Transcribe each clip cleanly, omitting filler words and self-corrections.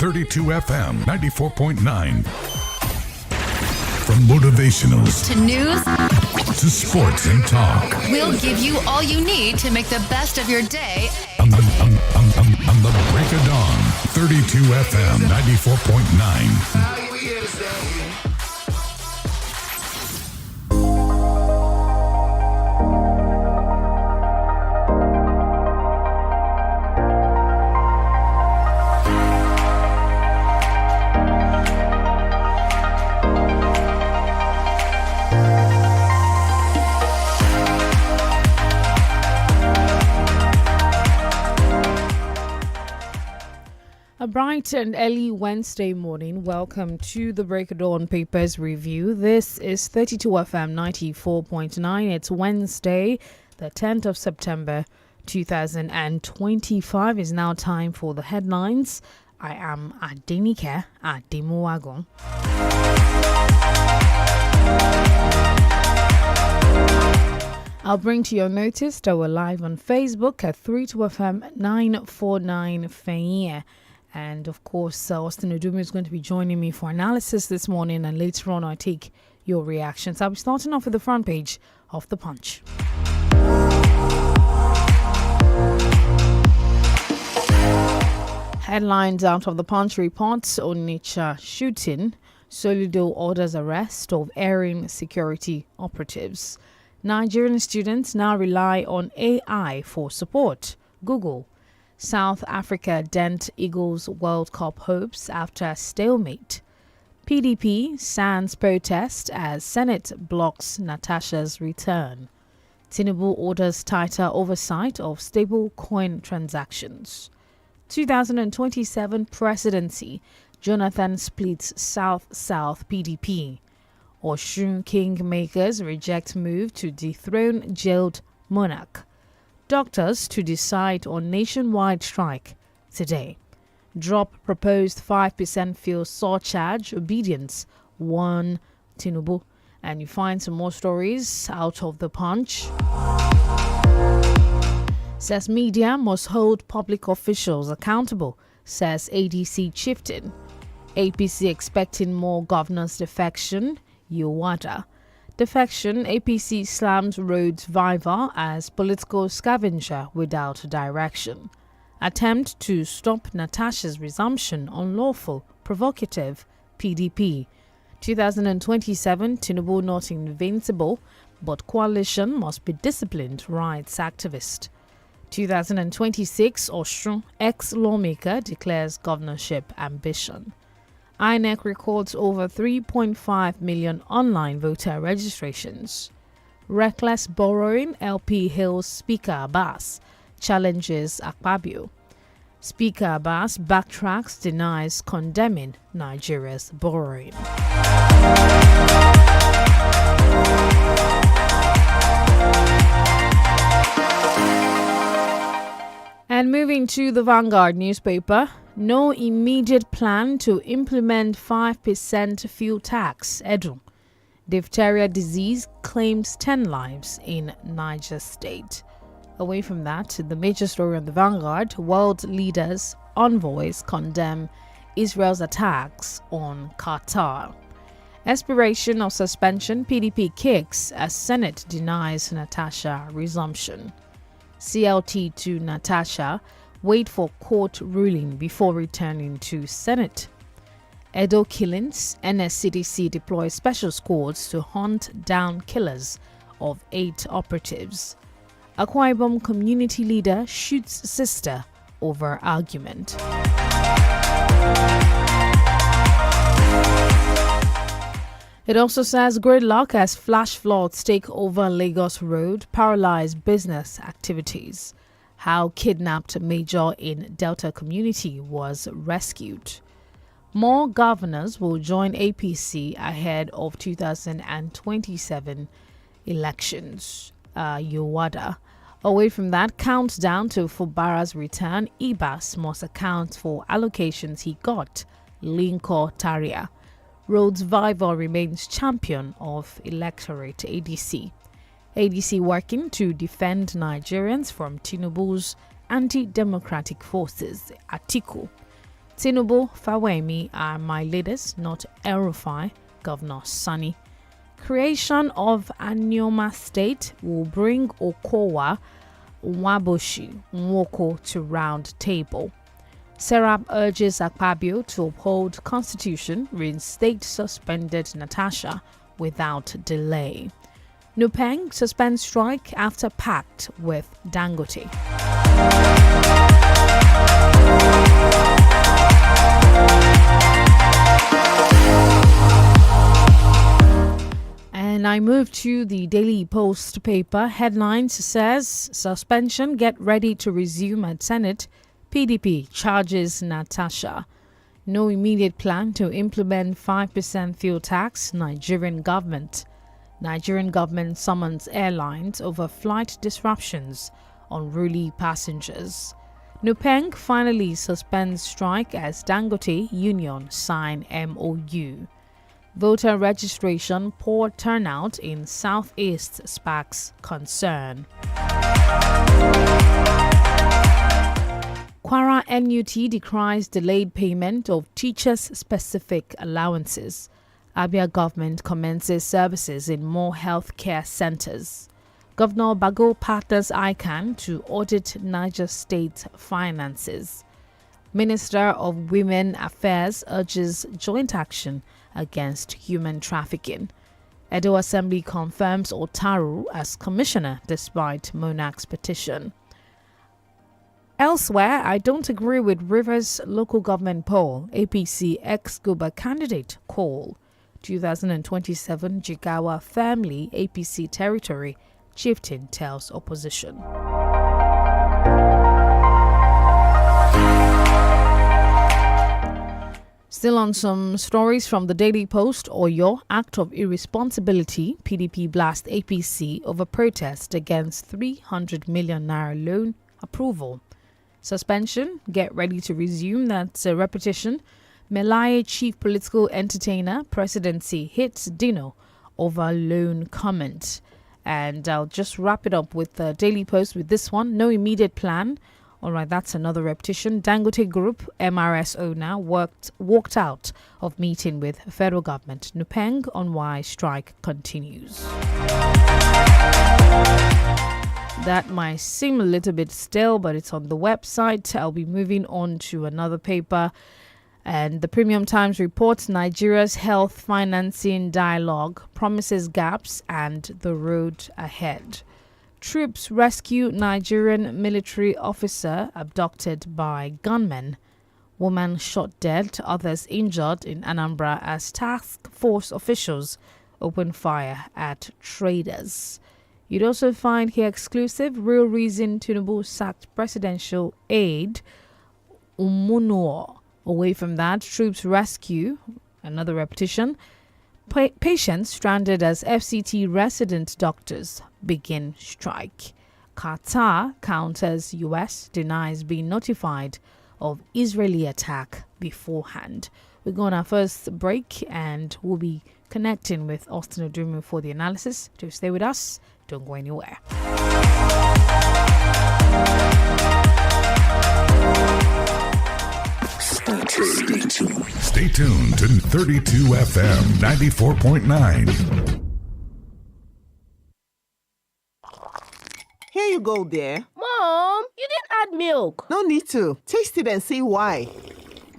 32 FM 94.9. From motivationals to news to sports and talk, we'll give you all you need to make the best of your day on the break of dawn. 32 FM 94.9. A bright and early Wednesday morning. Welcome to the Break of Dawn Papers Review. This is 32 FM 94.9. It's Wednesday, the 10th of September 2025. It's now time for the headlines. I am DENIKE Ademuwagon. I'll bring to your notice that we're live on Facebook at 32 FM 949 Feyie. And of course, Austin Odumi is going to be joining me for analysis this morning, and later on I'll take your reactions. I'll be starting off with the front page of The Punch. Headlines out of The Punch reports: Onitsha shooting, Soludo orders arrest of erring security operatives. Nigerian students now rely on AI for support. Google. South Africa dent Eagles World Cup hopes after stalemate. PDP sands protest as Senate blocks Natasha's return. Tinubu orders tighter oversight of stable coin transactions. 2027 presidency, Jonathan splits South-South PDP. Osun kingmakers reject move to dethrone jailed monarch. Doctors to decide on nationwide strike today. Drop proposed 5% fuel surcharge. Obedience warn Tinubu. And you find some more stories out of The Punch. Says media must hold public officials accountable, says ADC chieftain. APC expecting more governors' defection. Yowada. Defection, APC slams Rhodes Viva as political scavenger without direction. Attempt to stop Natasha's resumption unlawful, provocative, PDP. 2027, Tinubu not invincible, but coalition must be disciplined, rights activist. 2026, Osun ex-lawmaker declares governorship ambition. INEC records over 3.5 million online voter registrations. Reckless borrowing, LP hails Speaker Abbas, challenges Akpabio. Speaker Abbas backtracks, denies condemning Nigeria's borrowing. And moving to the Vanguard newspaper, no immediate plan to implement 5% fuel tax. Edu. Diphtheria disease claims 10 lives in Niger State. Away from that, the major story on the Vanguard: world leaders, envoys condemn Israel's attacks on Qatar. Expiration of suspension, PDP kicks as Senate denies Natasha resumption. CLT to Natasha, wait for court ruling before returning to Senate. Edo killings, NSCDC deploys special squads to hunt down killers of 8 operatives. Akwa community leader shoots sister over argument. It also says gridlock as flash floods take over Lagos Road, paralyze business activities. How kidnapped major in Delta community was rescued. More governors will join APC ahead of 2027 elections. Yowada. Away from that, countdown to Fubara's return. Ibas must account for allocations he got. Linko Taria. Rhodes Viva remains champion of electorate. ADC. ADC working to defend Nigerians from Tinubu's anti-democratic forces. Atiku. Tinubu, Fawemi are my leaders, not El-Rufai, Governor Sani. Creation of Anioma State will bring Okowa Nwaboshi Nwoko to round table. Serap urges Akpabio to uphold constitution, reinstate suspended Natasha without delay. Nupeng suspends strike after pact with Dangote. And I move to the Daily Post paper. Headlines says, suspension, get ready to resume at Senate. PDP charges Natasha. No immediate plan to implement 5% fuel tax. Nigerian government summons airlines over flight disruptions on unruly passengers. Nupeng finally suspends strike as Dangote Union sign MOU. Voter registration, poor turnout in Southeast sparks concern. Kwara NUT decries delayed payment of teachers-specific allowances. Abia government commences services in more healthcare centers. Governor Bago partners ICANN to audit Niger State finances. Minister of Women Affairs urges joint action against human trafficking. Edo Assembly confirms Otaru as commissioner despite Monarch's petition. Elsewhere, I don't agree with Rivers local government poll. APC ex-Guba candidate call. 2027 Jigawa family APC territory. Chieftain tells opposition. Still on some stories from the Daily Post, Oyo, act of irresponsibility, PDP blast APC over protest against 300 million naira loan approval. Suspension, get ready to resume, that's a repetition. Melaye chief political entertainer, presidency hits Dino over loan comment. And I'll just wrap it up with the Daily Post with this one, no immediate plan. All right, that's another repetition. Dangote Group, MRSO now, walked out of meeting with federal government. Nupeng on why strike continues. That might seem a little bit stale, but it's on the website. I'll be moving on to another paper. And the Premium Times reports Nigeria's health financing dialogue promises gaps and the road ahead. Troops rescue Nigerian military officer abducted by gunmen. Woman shot dead, others injured in Anambra as task force officials open fire at traders. You'd also find here exclusive real reason Tinubu sacked presidential aide Umunuo. Away from that, troops rescue, another repetition, patients stranded as FCT resident doctors begin strike. Qatar counters US, denies being notified of Israeli attack beforehand. We're going on our first break and we'll be connecting with Austin Odumu for the analysis. Do stay with us. Don't go anywhere. Stay tuned to 32 FM 94.9. Here you go, dear. Mom, you didn't add milk. No need to. Taste it and see why.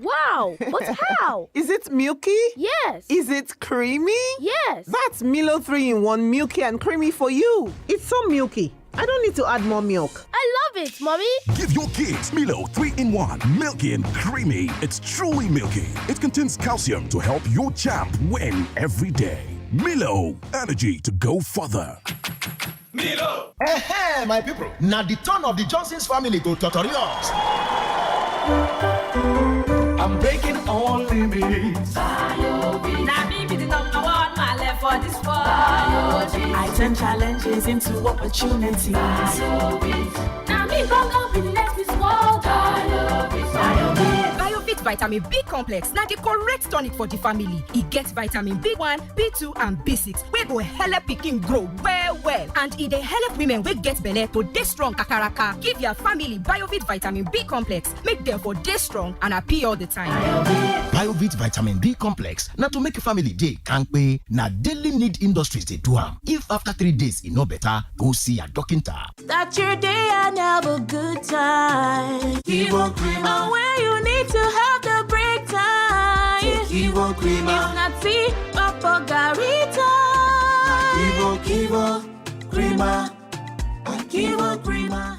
Wow, but how? Is it milky? Yes. Is it creamy? Yes. That's Milo 3-in-1 milky and creamy for you. It's so milky. I don't need to add more milk. I love it, Mommy. Give your kids Milo 3-in-1, milky and creamy. It's truly milky. It contains calcium to help your champ win every day. Milo, energy to go further. Milo! Hey, my people. Now the turn of the Johnson's family to tutorials. I'm breaking all limits. Now me be the number one, my left for this world. I turn challenges into opportunities. Now me gon' be the next this world. BioFit vitamin B complex na the correct tonic for the family. E get vitamin B1, B2 and B6 wey go help pikin grow well well, and e dey help women wey get belle to dey strong kakaraka. Give your family BioVit vitamin B complex make dem for dey strong and happy all the time. BioVit vitamin B complex na to make family dey kampe. Na daily need industries dey do am. If after 3 days e no better, go see your doctor. Start your day and have a good time. 𝐃𝐈𝐒 creamer. Where you need to have the break time. 𝐃𝐈𝐒 creamer. It's not tea, but garita. 𝐃𝐈𝐒 creamer. 𝐃𝐈𝐒 creamer.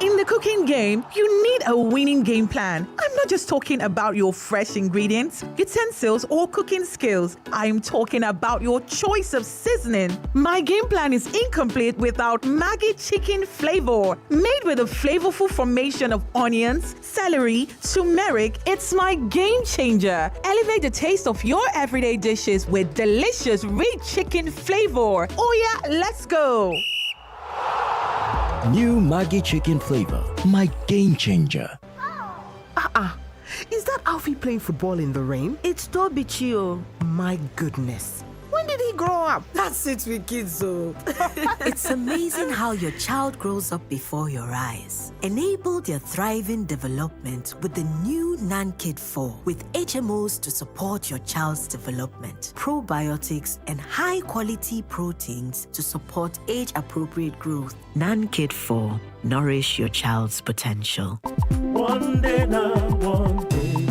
In the cooking game, you need a winning game plan. I'm not just talking about your fresh ingredients, utensils, or cooking skills. I'm talking about your choice of seasoning. My game plan is incomplete without Maggi chicken flavor. Made with a flavorful formation of onions, celery, turmeric, it's my game changer. Elevate the taste of your everyday dishes with delicious rich chicken flavor. Oh yeah, let's go. New Maggi chicken flavor, my game changer. Is that Alfie playing football in the rain? It's Toby Chio. My goodness. When did he grow up? That's it with kids, so. It's amazing how your child grows up before your eyes. Enable their thriving development with the new NANKID 4 with HMOs to support your child's development, probiotics, and high-quality proteins to support age-appropriate growth. NANKID 4. Nourish your child's potential. One day now, one day.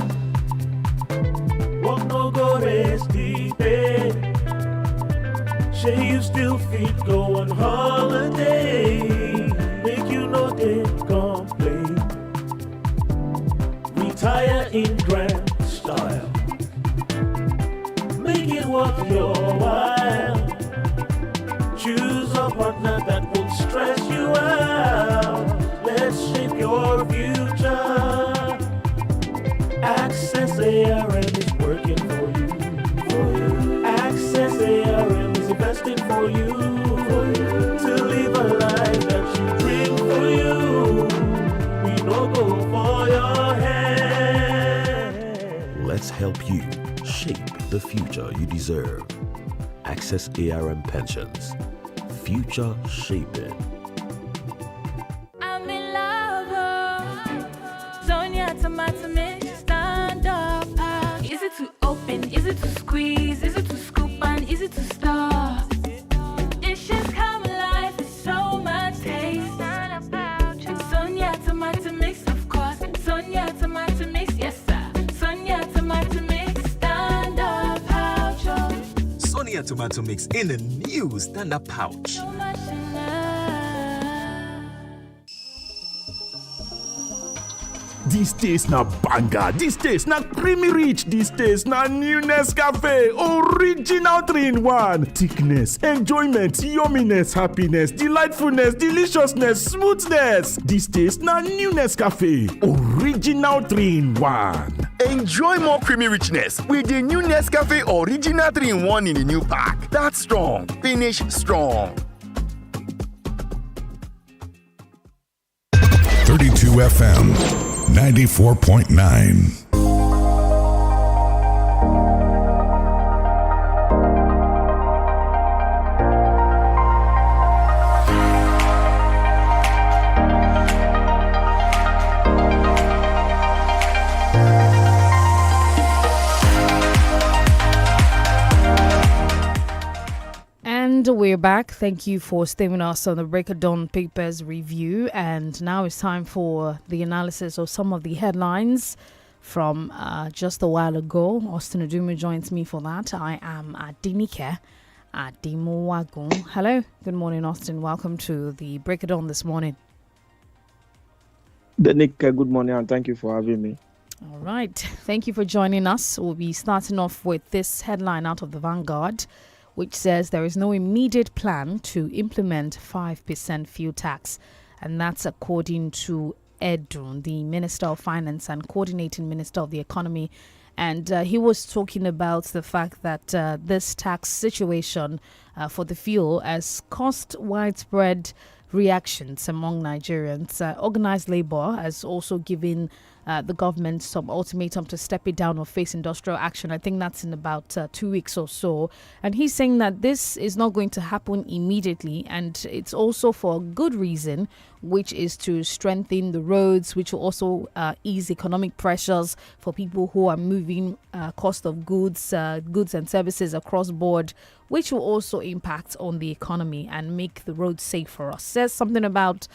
Walk no go rest deep. Say you still fit go on holiday. Make you know they complain. Retire in grand style. Make it worth your while. Choose a partner that will stress you out. Let's shape your future. Access ARM is working for you. Access ARM is investing for you. To live a life that you dream for you. We don't go for your hand. Let's help you shape the future you deserve. Access ARM Pensions. Future shaping. I'm in love. Sonia tomato mix, stand up. Is it to open? Is it to squeeze? Is it to scoop? And is it to stir? Dishes come alive with so much taste. Sonia tomato mix, of course. Sonia tomato mix, yes sir. Sonia tomato mix, stand up pouch. Sonia tomato mix in a new stand up pouch. So much in love. This taste na banger, this taste na creamy rich, this taste na new Nescafe, original 3-in-1. Thickness, enjoyment, yumminess, happiness, delightfulness, deliciousness, smoothness. This taste na new Nescafe, original 3-in-1. Enjoy more creamy richness with the new Nescafe original 3-in-1 in the new pack. That's strong, finish strong. 32 FM 94.9. And we're back. Thank you for staying with us on the Break of Dawn Papers review. And now it's time for the analysis of some of the headlines from just a while ago. Austin Odumo joins me for that. I am DENIKE Adimowagun. Hello. Good morning, Austin. Welcome to the Break of Dawn this morning. DENIKE, good morning, and thank you for having me. All right. Thank you for joining us. We'll be starting off with this headline out of the Vanguard, which says there is no immediate plan to implement 5% fuel tax. And that's according to Edun, the Minister of Finance and Coordinating Minister of the Economy. And he was talking about the fact that this tax situation for the fuel has caused widespread reactions among Nigerians. Organized labor has also given the government some ultimatum to step it down or face industrial action. I think that's in about 2 weeks or so. And he's saying that this is not going to happen immediately, and it's also for a good reason, which is to strengthen the roads, which will also ease economic pressures for people who are moving cost of goods and services across board, which will also impact on the economy and make the roads safe for us. Says something about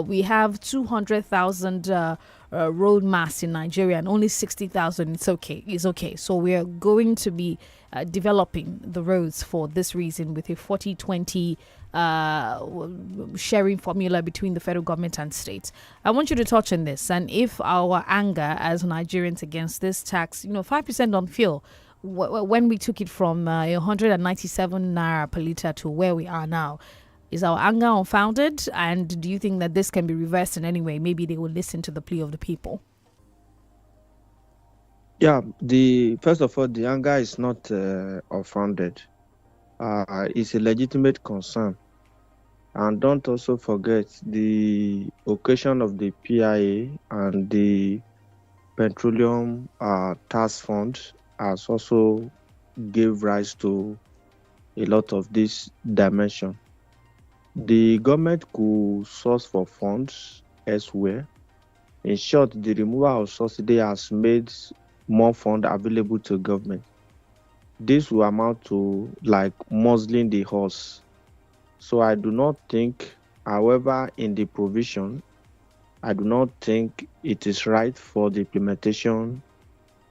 we have 200,000 road mass in Nigeria and only 60,000. It's okay. So we are going to be developing the roads for this reason with a 40-20 sharing formula between the federal government and states. I want you to touch on this, and if our anger as Nigerians against this tax, 5% on fuel, when we took it from 197 naira per litre to where we are now, is our anger unfounded? And do you think that this can be reversed in any way? Maybe they will listen to the plea of the people. Yeah, first of all, the anger is not unfounded. It's a legitimate concern. And don't also forget the occasion of the PIA and the Petroleum Task Fund has also gave rise to a lot of this dimension. The government could source for funds elsewhere. In short, the removal of subsidy has made more funds available to government. This will amount to like muzzling the horse. So I do not think, however, in the provision, I do not think it is right for the implementation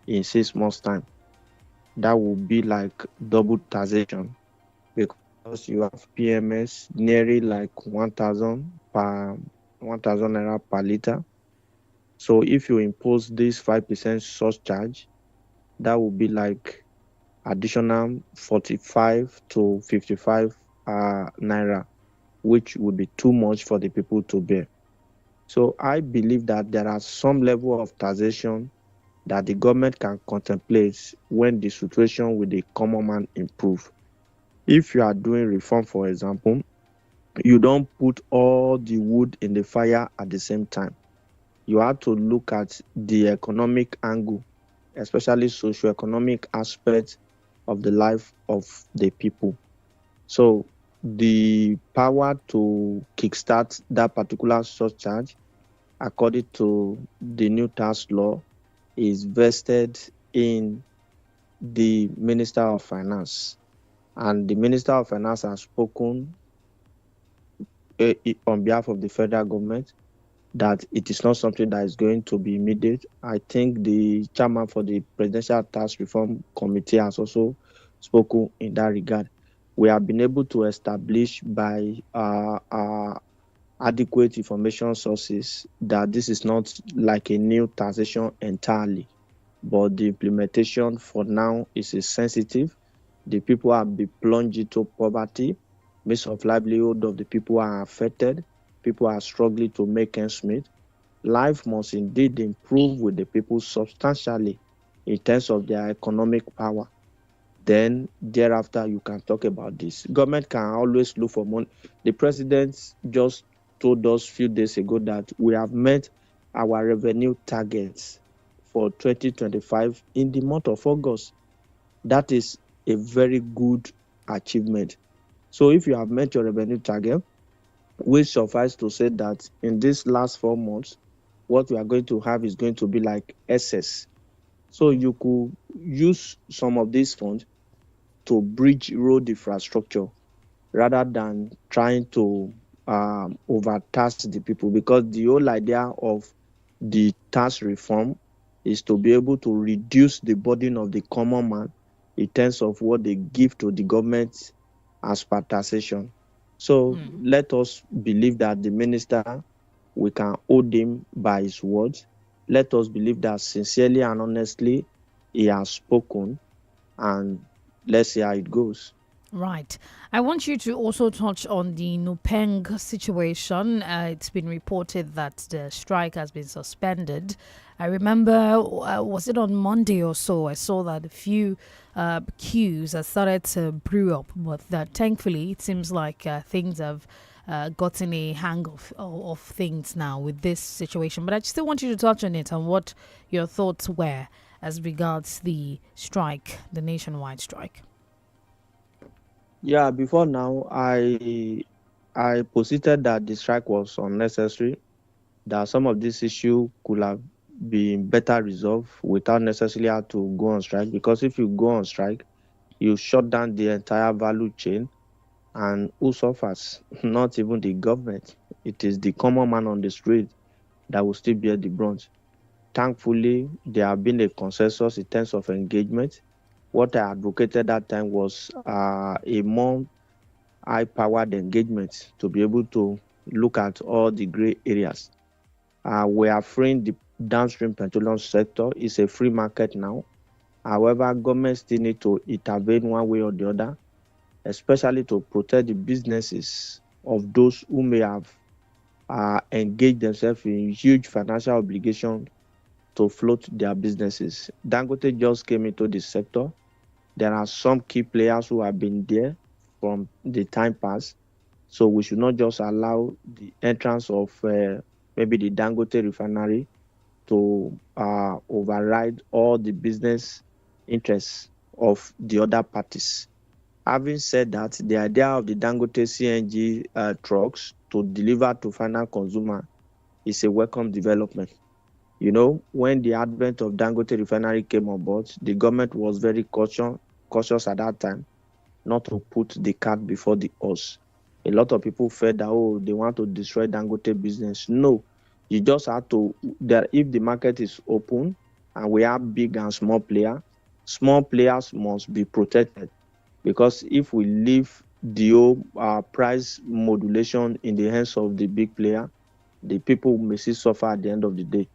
in 6 months' time. That would be like double taxation, because you have PMS nearly like 1,000 naira per litre. So if you impose this 5% surcharge, that would be like additional 45 to 55 naira, which would be too much for the people to bear. So I believe that there are some level of taxation that the government can contemplate when the situation with the common man improve. If you are doing reform, for example, you don't put all the wood in the fire at the same time. You have to look at the economic angle, especially socio-economic aspects of the life of the people. So the power to kickstart that particular surcharge, according to the new tax law, is vested in the Minister of Finance. And the Minister of Finance has spoken on behalf of the federal government that it is not something that is going to be immediate. I think the chairman for the Presidential Tax Reform Committee has also spoken in that regard. We have been able to establish by adequate information sources that this is not like a new taxation entirely, but the implementation for now is sensitive. The people have been plunged into poverty. Means of livelihood of the people are affected. People are struggling to make ends meet. Life must indeed improve with the people substantially in terms of their economic power. Then thereafter you can talk about this. Government can always look for money. The president just told us a few days ago that we have met our revenue targets for 2025 in the month of August. That is a very good achievement. So if you have met your revenue target, we suffice to say that in this last 4 months, what we are going to have is going to be like excess. So you could use some of these funds to bridge road infrastructure rather than trying to overtax the people, because the whole idea of the tax reform is to be able to reduce the burden of the common man in terms of what they give to the government as per taxation. So let us believe that the minister, we can hold him by his words. Let us believe that sincerely and honestly he has spoken, and let's see how it goes. Right. I want you to also touch on the Nupeng situation. It's been reported that the strike has been suspended. I remember, was it on Monday or so, I saw that a few queues have started to brew up, but that thankfully it seems like things have gotten a hang of things now with this situation. But I still want you to touch on it and what your thoughts were as regards the strike, the nationwide strike. Yeah, before now, I posited that the strike was unnecessary, that some of this issue could have been better resolved without necessarily have to go on strike. Because if you go on strike, you shut down the entire value chain, and who suffers? Not even the government. It is the common man on the street that will still bear the brunt. Thankfully, there have been a consensus in terms of engagement. What I advocated that time was a more high-powered engagement to be able to look at all the gray areas. We are freeing the downstream petroleum sector. It's a free market now. However, governments still need to intervene one way or the other, especially to protect the businesses of those who may have engaged themselves in huge financial obligations to float their businesses. Dangote just came into the sector. There are some key players who have been there from the time past. So we should not just allow the entrance of maybe the Dangote refinery to override all the business interests of the other parties. Having said that, the idea of the Dangote CNG trucks to deliver to final consumer is a welcome development. You know, when the advent of Dangote refinery came on board, the government was very cautious at that time not to put the cart before the horse. A lot of people felt that, they want to destroy Dangote business. No, you just have to, if the market is open and we have big and small players must be protected. Because if we leave the whole price modulation in the hands of the big player, the people may still suffer at the end of the day.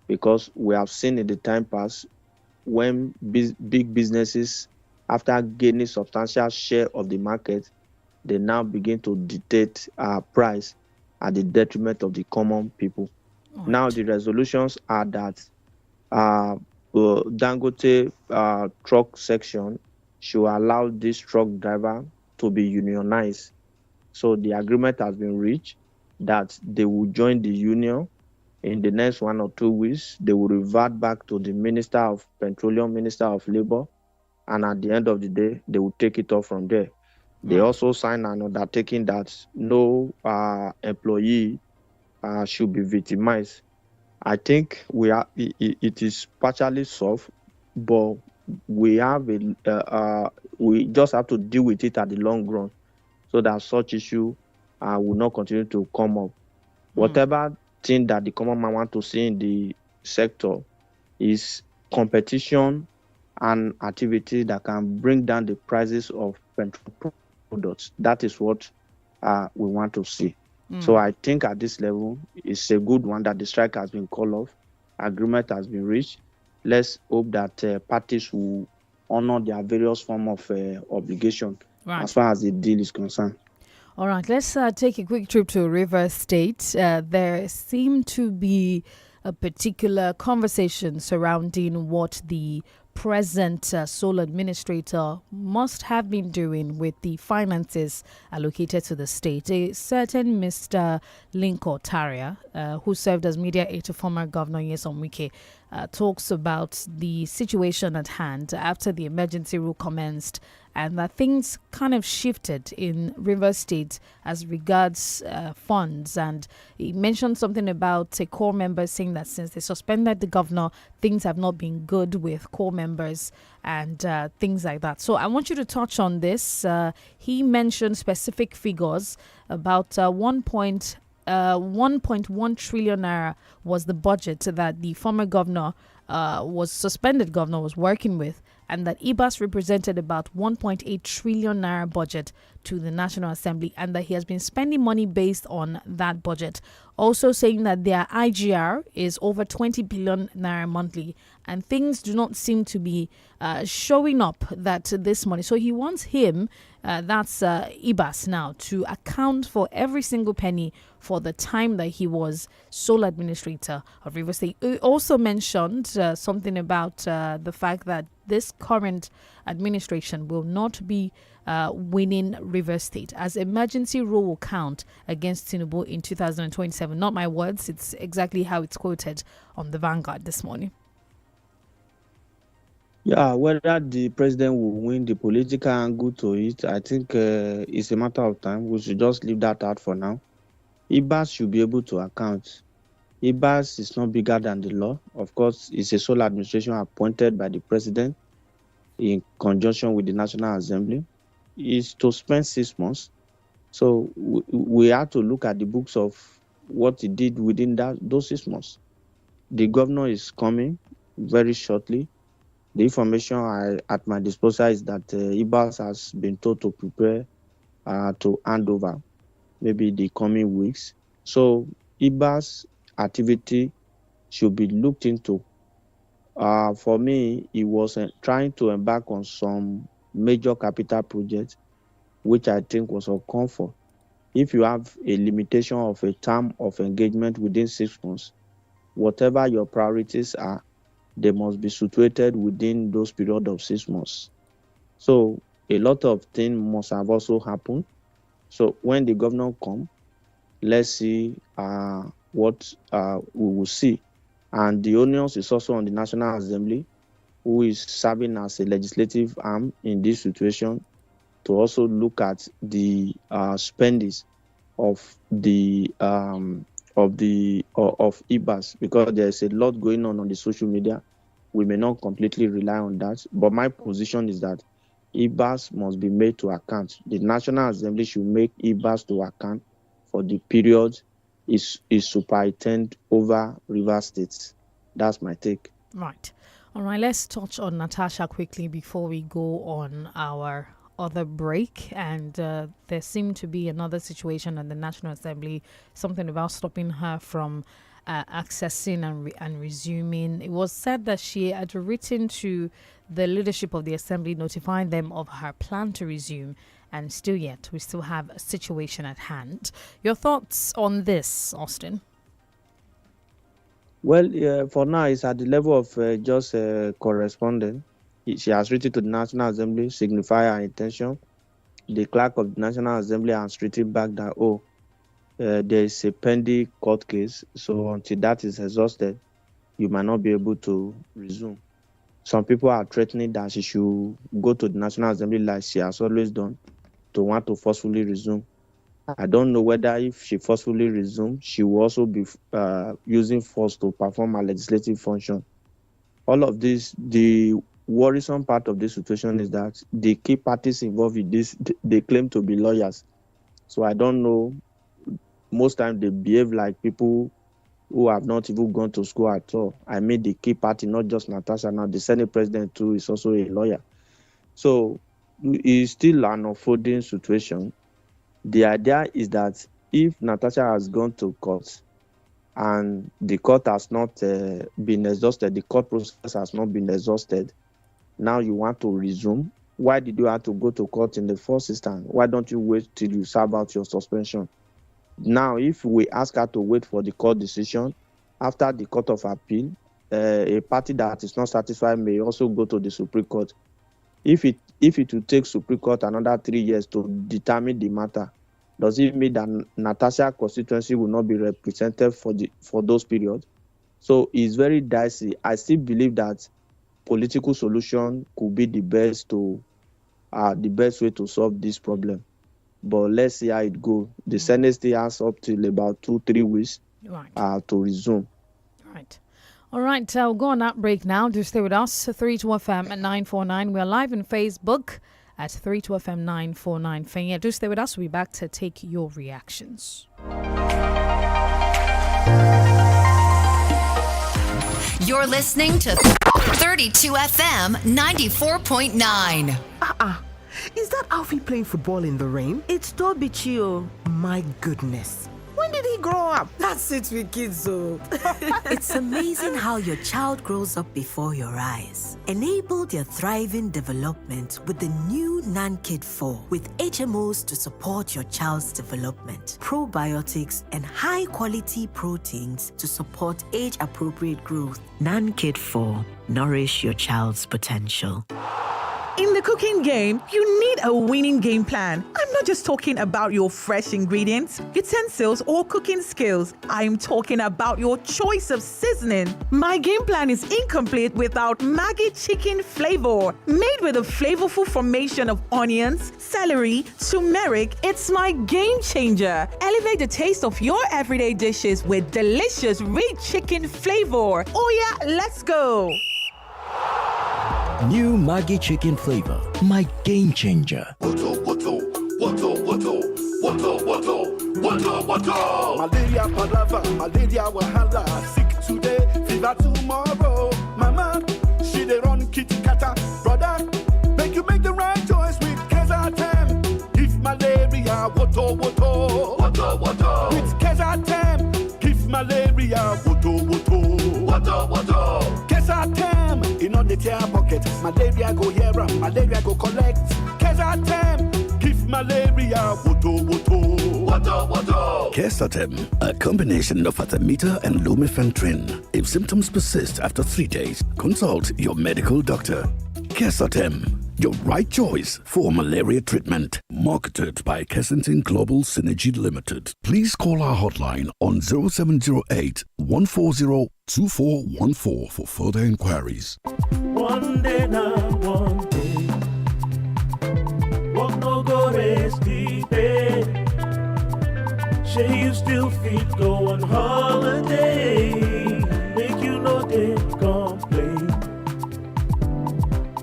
Because we have seen in the time past when big businesses, after gaining substantial share of the market, they now begin to dictate price at the detriment of the common people. Right. Now the resolutions are that Dangote truck section should allow this truck driver to be unionized. So the agreement has been reached that they will join the union. In the next 1 or 2 weeks, they will revert back to the Minister of Petroleum, Minister of Labor, and at the end of the day, they will take it off from there. They also sign an undertaking that no employee should be victimized. I think it is partially solved, but we just have to deal with it at the long run, so that such issue will not continue to come up. Whatever thing that the common man want to see in the sector is competition and activity that can bring down the prices of petrol products. That is what we want to see. So I think at this level, it's a good one that the strike has been called off, agreement has been reached. Let's hope that parties will honor their various form of obligation as far as the deal is concerned. All right, let's take a quick trip to Rivers State. There seemed to be a particular conversation surrounding what the present sole administrator must have been doing with the finances allocated to the state. A certain Mr. Lincoln Taria, who served as media aide to former Governor Nyesom Wike, talks about the situation at hand after the emergency rule commenced, and that things kind of shifted in Rivers State as regards funds. And he mentioned something about a core member saying that since they suspended the governor, things have not been good with core members and things like that. So I want you to touch on this. He mentioned specific figures about 1.1 trillion naira was the budget that the former governor, suspended governor, was working with, and that IBAS represented about 1.8 trillion naira budget to the National Assembly, and that he has been spending money based on that budget. Also saying that their IGR is over 20 billion naira monthly, and things do not seem to be showing up that this money. So he wants him, that's IBAS now, to account for every single penny for the time that he was sole administrator of Rivers State. He also mentioned something about the fact that this current administration will not be winning Rivers State, as emergency rule will count against Tinubu in 2027. Not my words, it's exactly how it's quoted on the Vanguard this morning. Yeah, whether the president will win, the political angle to it, I think it's a matter of time. We should just leave that out for now. IBAS should be able to account. IBAS is not bigger than the law. Of course, it's a sole administration appointed by the president in conjunction with the National Assembly. It's to spend 6 months. So we have to look at the books of what he did within those 6 months. The governor is coming very shortly. The information at my disposal is that IBAS has been told to prepare to hand over maybe the coming weeks. So IBAS activity should be looked into. For me, he was trying to embark on some major capital projects, which I think was of comfort. If you have a limitation of a term of engagement within 6 months, whatever your priorities are, they must be situated within those period of 6 months. So a lot of things must have also happened. So when the governor comes, let's see what we will see. And the onus is also on the National Assembly, who is serving as a legislative arm in this situation, to also look at the spendings of the of IBAS, because there's a lot going on the social media. We may not completely rely on that, but my position is that IBAS must be made to account. The National Assembly should make IBAS to account for the period is superintended over Rivers State. That's my take. Right. All right, let's touch on Natasha quickly before we go on our other break. And there seemed to be another situation at the National Assembly, something about stopping her from accessing and resuming. It was said that she had written to the leadership of the Assembly notifying them of her plan to resume, and still yet we still have a situation at hand. Your thoughts on this, Austin? Well, for now, it's at the level of just corresponding. She has written to the National Assembly, signify her intention. The clerk of the National Assembly has written back that, there is a pending court case, so until that is exhausted, you might not be able to resume. Some people are threatening that she should go to the National Assembly like she has always done, to want to forcefully resume. I don't know whether if she forcefully resumes, she will also be using force to perform her legislative function. All of this, the worrisome part of this situation is that the key parties involved in this, they claim to be lawyers. So I don't know. Most times they behave like people who have not even gone to school at all. I mean, the key party, not just Natasha. Now, the Senate president too is also a lawyer. So it's still an unfolding situation. The idea is that if Natasha has gone to court and the court has not been exhausted, the court process has not been exhausted, now you want to resume. Why did you have to go to court in the first instance? Why don't you wait till you serve out your suspension? Now, if we ask her to wait for the court decision, after the court of appeal, a party that is not satisfied may also go to the Supreme Court. If it will take Supreme Court another 3 years to determine the matter, does it mean that Natasha constituency will not be represented for those periods? So it's very dicey. I still believe that political solution could be the best way to solve this problem. But let's see how it goes. The Senate still has up till about 2-3 weeks to resume. Right. All right, we'll go on that break now. Do stay with us, 32FM at 949. We're live on Facebook at 32FM 949. Fenya, do stay with us. We'll be back to take your reactions. You're listening to 32FM 94.9. Is that Alfie playing football in the rain? It's Toby Chio. My goodness. When did he grow up? That's it with kids, though. It's amazing how your child grows up before your eyes. Enable their thriving development with the new 𝐷𝐿 4 with HMOs to support your child's development, probiotics, and high-quality proteins to support age-appropriate growth. 𝐷𝐿 4. Nourish your child's potential. In the cooking game, you need a winning game plan. I'm not just talking about your fresh ingredients, utensils, or cooking skills. I'm talking about your choice of seasoning. My game plan is incomplete without Maggi chicken flavor. Made with a flavorful formation of onions, celery, turmeric, it's my game changer. Elevate the taste of your everyday dishes with delicious rich chicken flavor. Oh yeah, let's go. New Maggi chicken flavor, my game changer. Malaria palava, malaria wahala. Sick today, fever tomorrow. Mama, she dey run kitty kata. Brother, make you make the right choice with 𝐾𝐈𝐒. Give malaria, woto. With 𝐾𝐈𝐒, give malaria, woto. 𝐾𝐈𝐒, in on the tear pocket. Malaria go here and malaria go collect. 𝐾𝐈𝐒, give malaria, woto. 𝐾𝐈𝐒, a combination of artemether and lumefantrine. If symptoms persist after 3 days, consult your medical doctor. 𝐾𝐈𝐒, your right choice for malaria treatment. Marketed by Kensington Global Synergy Limited. Please call our hotline on 0708 140 2414 for further inquiries. One day now, one day. Walk no go rest deep. Say you still fit go on holiday. Make you know they complain.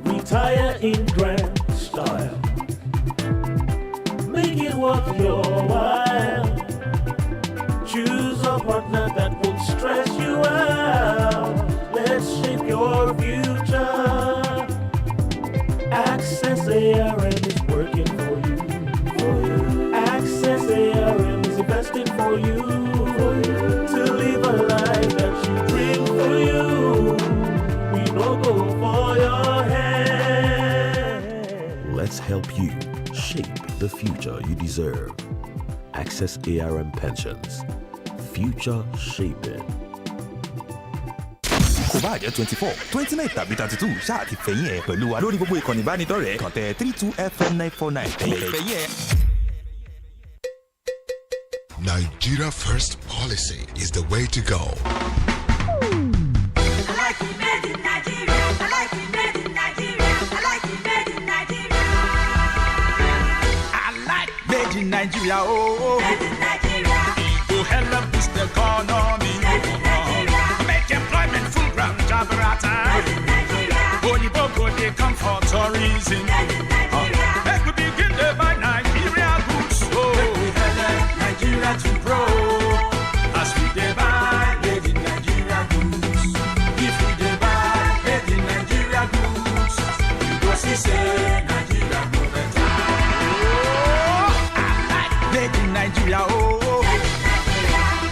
Retire in grand style. Make it worth your while. Choose a partner that won't stress you out. Let's shape your future. Access ARM is working for you. Access ARM is investing for you. To live a life that you dream for you. We don't go for your head. Let's help you shape the future you deserve. Access ARM Pensions. Future shaping. Kò bá jẹ́ 24, 29 tàbí 32 ṣáà ti fẹ̀yìn ẹ̀ pẹ̀lú wa lórí gbogbo ìkànnì ìbánidọ́rẹ̀ẹ́ kàn tẹ 32FM949 ẹ̀yẹ̀ fẹ̀yìn ẹ̀. Nigeria First policy is the way to go. Made in Nigeria, oh. Made in Nigeria. To help boost the economy. Made in Nigeria. Make employment full ground job rata. Made in Nigeria. Only Boko they come for tourism. Made in Nigeria. Make we begin to buy Nigeria goods. Oh, we help Nigeria to grow. As we dey buy made in Nigeria goods. If we dey buy made in Nigeria goods, we go see say Nigeria go better. Nigeria, oh.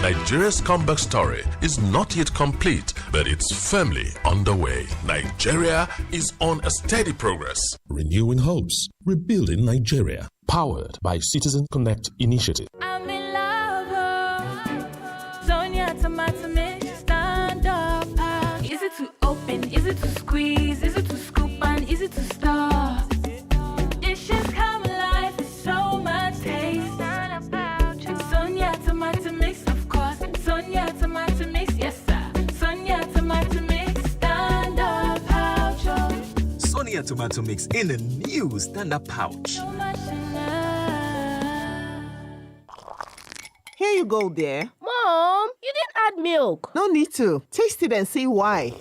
Nigeria's comeback story is not yet complete, but it's firmly underway. Nigeria is on a steady progress. Renewing hopes, rebuilding Nigeria. Powered by Citizen Connect Initiative. I'm in love. Sonia tomato mix, stand up. Is it to open? Is it to squeeze? Is it to scoop and is it to stir? Dishes come alive with so much taste. Sonia tomato mix, of course. Sonia tomato mix, yes sir. Sonia tomato mix, stand up pouch. Sonia tomato mix in a new stand-up pouch. So much in love. Here you go, dear. Mom, you didn't add milk. No need to. Taste it and see why.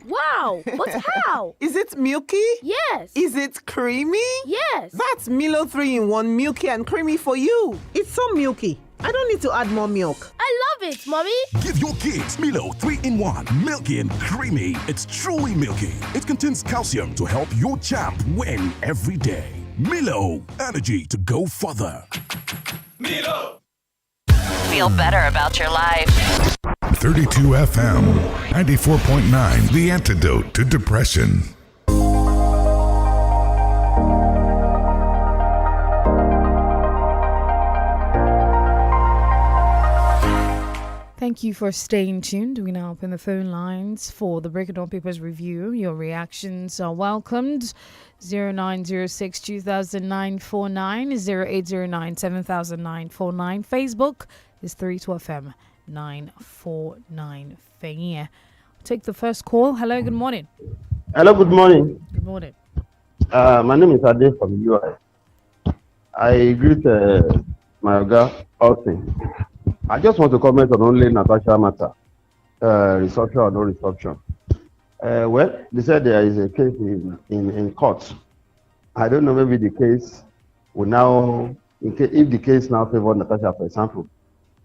Wow, but how? Is it milky? Yes. Is it creamy? Yes. That's Milo 3-in-1 milky and creamy for you. It's so milky. I don't need to add more milk. I love it, Mommy. Give your kids Milo 3-in-1, milky and creamy. It's truly milky. It contains calcium to help your champ win every day. Milo, energy to go further. Milo. feel better about your life. 32 FM, 94.9, the antidote to depression. Thank you for staying tuned. We now open the phone lines for the Breaking Down Papers review. Your reactions are welcomed. 0906 200949, 0809 700949. Facebook is 32FM 949. Fengia. Take the first call. Hello, good morning. Hello, good morning. Good morning. My name is Ade from UI. I greet my girl, Austin. I just want to comment on only Natasha matter, restructure or no restructure. Well, they said there is a case in court. I don't know, maybe the case will now, if the case now favor Natasha, for example,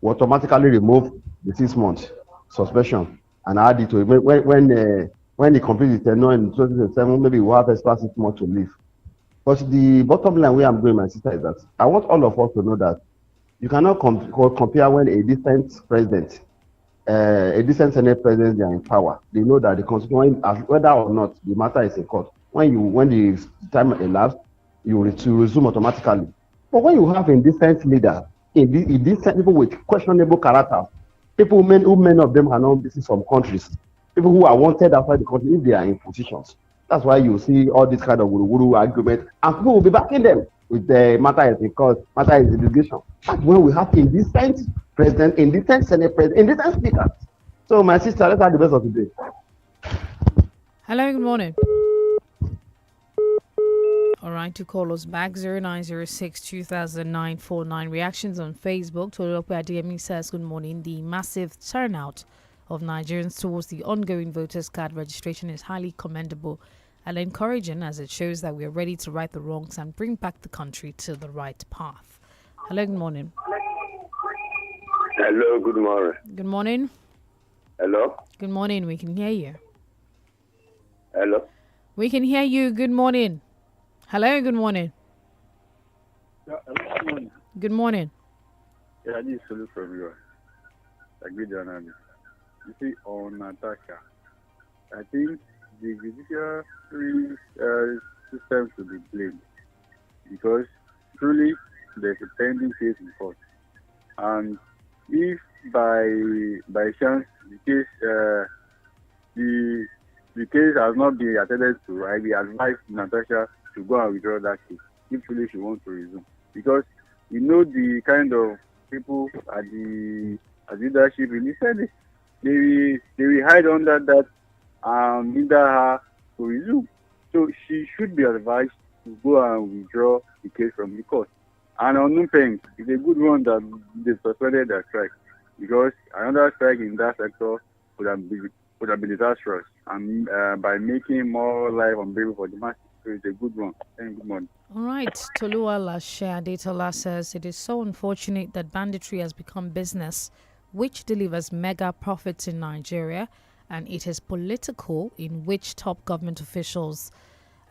will automatically remove the 6 months suspension and add it to it. When he completes the tenure in 2027, maybe we'll have extra 6 months to live. But the bottom line where I'm going, my sister, is that I want all of us to know that you cannot compare when a decent president, a decent Senate president, they are in power. They know that the constitution, whether or not the matter is in court, when the time elapsed, you resume automatically. But when you have indecent leader, indecent people with questionable character, people who many of them are not business from countries, people who are wanted outside the country if they are in positions. That's why you see all this kind of wuru argument, and people will be backing them with the matter is in court, matter is in litigation. That's when we have indecent president, indecent Senate president, indecent speakers. So my sister, let's have the best of the day. Hello, good morning. All right, to call us back, 0906 200949. Reactions on Facebook. Tolulope Adeyemi says, good morning. The massive turnout of Nigerians towards the ongoing voters card registration is highly commendable and encouraging, as it shows that we are ready to right the wrongs and bring back the country to the right path. Hello, good morning. Hello, good morning. Good morning. Hello? Good morning, we can hear you. Hello? We can hear you, good morning. Hello, good morning. Yeah, good morning. Good morning. Yeah, this is Sulu from you. Agree, Johnny. You see, on Natasha, I think the judiciary system should be blamed because truly there's a pending case in court, and if by chance the case has not been attended to, I will advise Natasha to go and withdraw that case if truly she wants to resume, because you know the kind of people at the leadership in the Senate, they will hide under that and hinder her to resume. So she should be advised to go and withdraw the case from the court. And on Numpeng, it's a good one that they suspended their strike, because another strike in that sector would have been disastrous, and by making more life unbearable for the masses. So it's a good one. Thank you. Good morning. All right, Toluwa Lashe Adetola says it is so unfortunate that banditry has become business, which delivers mega profits in Nigeria, and it is political, in which top government officials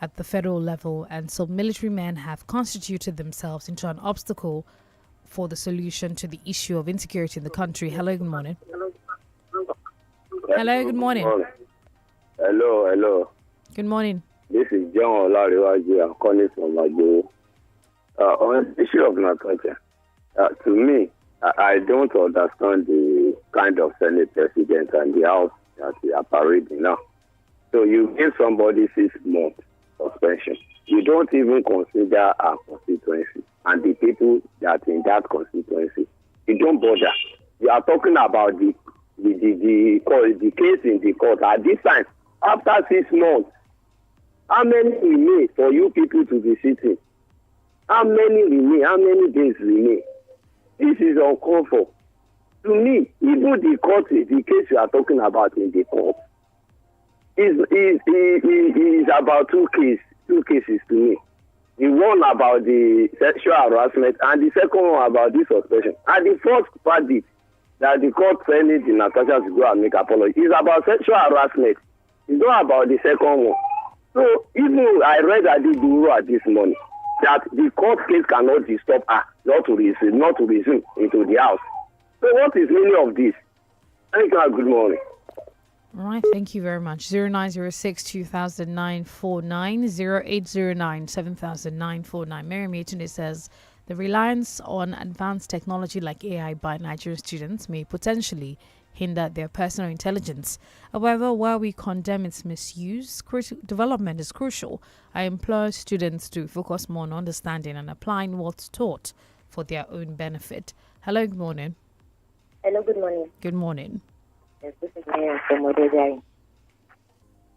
at the federal level and some military men have constituted themselves into an obstacle for the solution to the issue of insecurity in the country. Hello, good morning. Hello, good morning. Hello. Good morning. This is John Olariwaju. I'm calling from Majo. On the issue of Natasha, to me, I don't understand the kind of Senate president and the House that we are parading now. So you give somebody 6 months suspension. You don't even consider our constituency and the people that in that constituency. You don't bother. You are talking about the case in the court. At this time, after 6 months, how many remain for you people to be sitting? How many remain? How many days remain? This is uncalled for. To me, even the court, the case you are talking about in the court, is about two cases to me. The one about the sexual harassment and the second one about the suspension. And the first verdict that the court sent the Natasha to go and make apology is about sexual harassment. It's not about the second one. So even I read at the bureau this morning that the court case cannot disturb her not to resume into the house. So what is meaning of this? Thank you and good morning. All right, thank you very much. 0906 2009 49 0809 7009 49. Mary Matunde says the reliance on advanced technology like AI by Nigerian students may potentially hinder their personal intelligence. However, while we condemn its misuse, development is crucial. I implore students to focus more on understanding and applying what's taught for their own benefit. Hello, good morning. Hello, good morning. Good morning. Yes, this is Miriam from Odejai.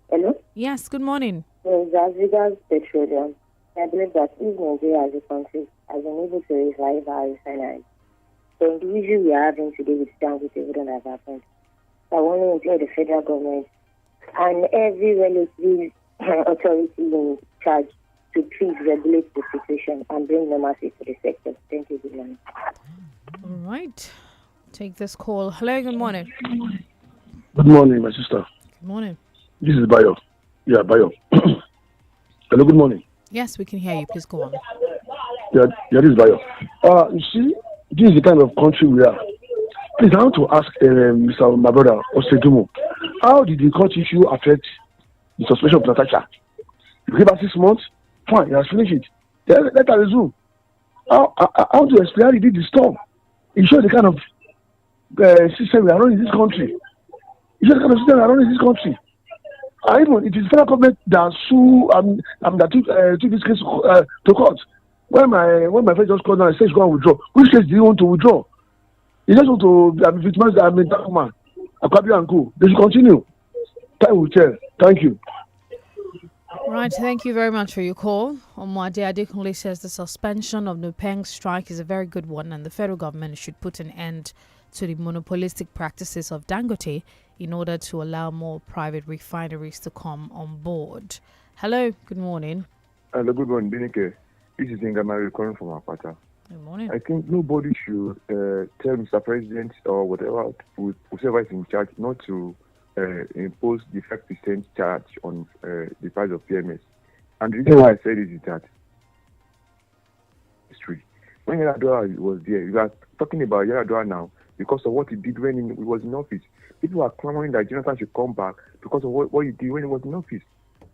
Hello? Yes, good morning. Yes, as regards petroleum, I believe that if Nigeria as a country has been able to revive our refineries, then the issue we are having today with Dangote wouldn't have happened. So I want to implore the federal government and every relative authority in charge to please regulate the situation and bring normalcy to the sector. Thank you, good morning. All right. Take this call. Hello, good morning. Good morning, my sister. Good morning. This is Bayo. Yeah, Bayo. Hello, good morning. Yes, we can hear you. Please go on. Yeah, this is Bayo. You see, this is the kind of country we are. Please, I want to ask my brother, Osedumo, how did the court issue affect the suspension of Natasha? You gave her 6 months? Fine, he has finished it. Then let her resume. How to explain how he did the storm? It shows the kind of system we are running in this country. It shows the kind of system we are running in this country. Even it is the federal government that that took this case to court. When my friend just called down and said she's going to withdraw, which case do you want to withdraw? You just want to victimize that woman, Akwabi and Co. They should continue. Time will tell. Thank you. Right, thank you very much for your call. Omwade Adekunle says the suspension of Nupeng's strike is a very good one and the federal government should put an end to the monopolistic practices of Dangote in order to allow more private refineries to come on board. Hello, good morning. Hello, good morning, DENIKE. This is Ngamari calling from Apata. Good morning. I think nobody should tell Mr. President or whatever, whoever is in charge, not to impose the 5% charge on the price of PMS. And the reason why I said it is that history. When Yaradua was there, we are talking about Yaradua now because of what he did when he was in office. People are clamoring that Jonathan should come back because of what he did when he was in office.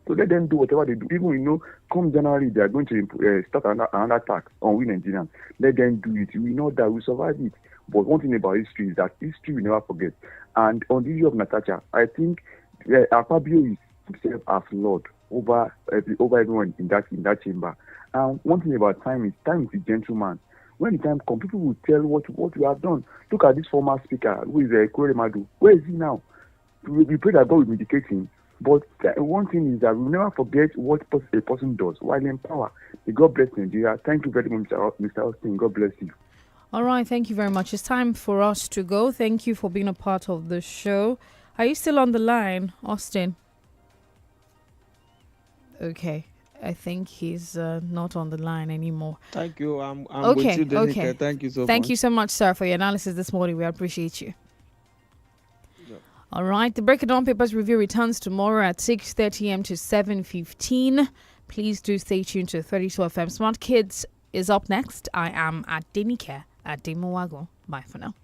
So let them do whatever they do. Even we know, come January, they are going to start another tax on we Nigerians. Let them do it. We know that we survive it. But one thing about history is that history we never forget. And on the issue of Natasha, I think Akpabio is himself as Lord over everyone in that chamber. And one thing about time is a gentleman. When the time comes, people will tell what we have done. Look at this former speaker, who is Kuremadu. Where is he now? We pray that God will vindicate him. But one thing is that we never forget what a person does while in power. May God bless Nigeria. Thank you very much, Mr. Austin. God bless you. All right, thank you very much. It's time for us to go. Thank you for being a part of the show. Are you still on the line, Austin? Okay. I think he's not on the line anymore. Thank you. I'm okay, with you, DENIKE. okay. Thank you so much. Thank you so much, sir, for your analysis this morning. We appreciate you. All right. The Break It Down Papers review returns tomorrow at 6:30 a.m. to 7:15. Please do stay tuned to 32 FM. Smart Kids is up next. I am at DENIKE at Demowago. Bye for now.